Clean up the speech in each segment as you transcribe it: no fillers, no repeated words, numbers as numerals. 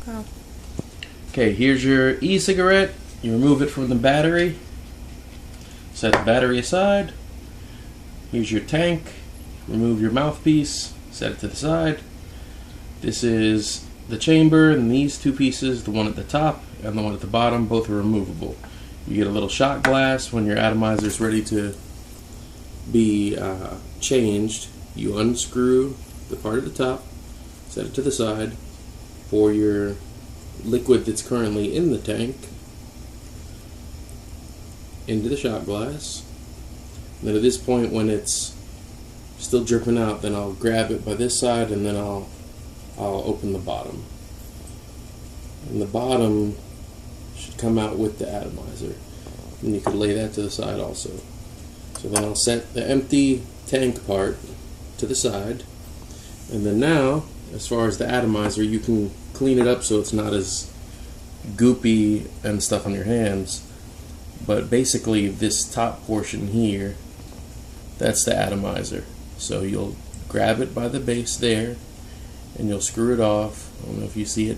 Oh. Okay, here's your e-cigarette. You remove it from the battery. Set the battery aside. Here's your tank. Remove your mouthpiece. Set it to the side. This is the chamber, and these two pieces, the one at the top and the one at the bottom, both are removable. You get a little shot glass when your atomizer is ready to be changed. You unscrew the part at the top, set it to the side, pour your liquid that's currently in the tank into the shot glass. And then at this point, when it's still dripping out, then I'll grab it by this side, and then I'll open the bottom. And the bottom should come out with the atomizer. And you could lay that to the side also. So then I'll set the empty tank part to the side. And then now, as far as the atomizer, you can clean it up so it's not as goopy and stuff on your hands. But basically this top portion here, that's the atomizer. So you'll grab it by the base there and you'll screw it off. I don't know if you see it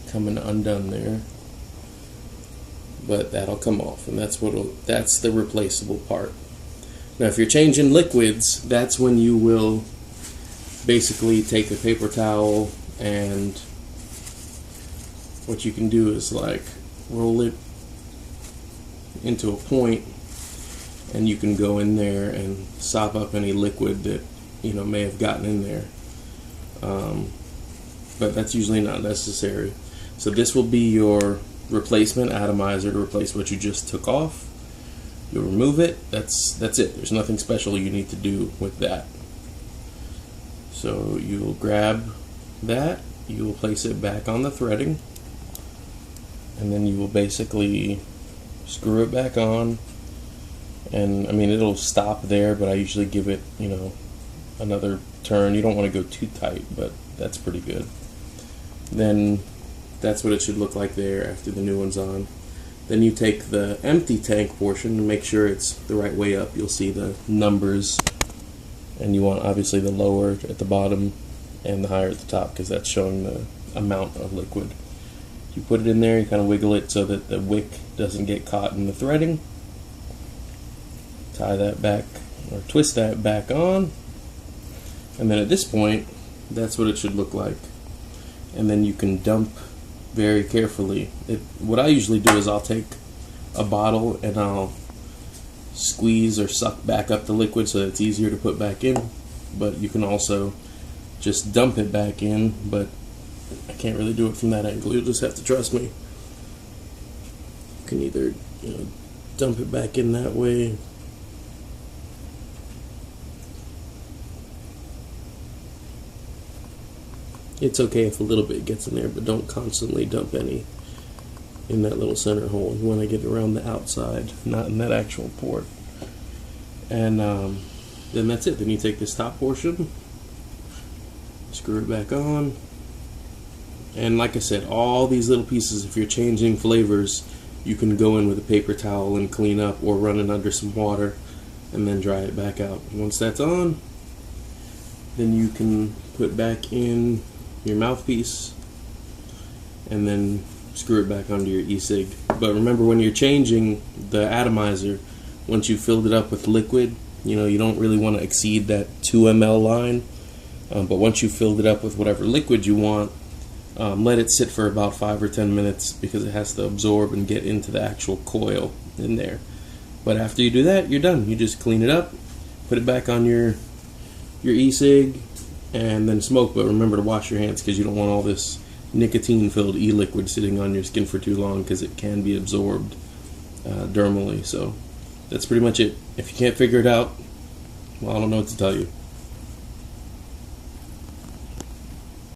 coming undone there, but that'll come off, and that's the replaceable part. Now if you're changing liquids, that's when you will basically take a paper towel, and what you can do is like roll it into a point, and you can go in there and sop up any liquid that may have gotten in there, but that's usually not necessary. So this will be your replacement atomizer to replace what you just took off. You'll remove it. That's it. There's nothing special you need to do with that. So you'll grab that, you will place it back on the threading, and then you will basically screw it back on. And I mean, it'll stop there, but I usually give it another turn. You don't want to go too tight, but that's pretty good. Then that's what it should look like there after the new one's on. Then you take the empty tank portion and make sure it's the right way up. You'll see the numbers, and you want obviously the lower at the bottom and the higher at the top, because that's showing the amount of liquid. You put it in there, you kind of wiggle it so that the wick doesn't get caught in the threading. Tie that back, or twist that back on, and then at this point, that's what it should look like. And then you can dump very carefully. What I usually do is I'll take a bottle and I'll squeeze or suck back up the liquid so that it's easier to put back in, but you can also just dump it back in, but I can't really do it from that angle. You'll just have to trust me. You can either dump it back in that way, it's okay if a little bit gets in there, but don't constantly dump any in that little center hole. You want to get it around the outside, not in that actual port. And then that's it. Then you take this top portion, screw it back on, and like I said, all these little pieces, if you're changing flavors, you can go in with a paper towel and clean up, or run it under some water and then dry it back out. Once that's on, then you can put back in your mouthpiece and then screw it back onto your e-cig. But remember, when you're changing the atomizer, once you've filled it up with liquid, you don't really want to exceed that 2 ml line, but once you've filled it up with whatever liquid you want, let it sit for about 5 or 10 minutes, because it has to absorb and get into the actual coil in there. But after you do that, you're done. You just clean it up, put it back on your e-cig, and then smoke. But remember to wash your hands, because you don't want all this nicotine-filled e-liquid sitting on your skin for too long, because it can be absorbed dermally. So that's pretty much it. If you can't figure it out, well, I don't know what to tell you.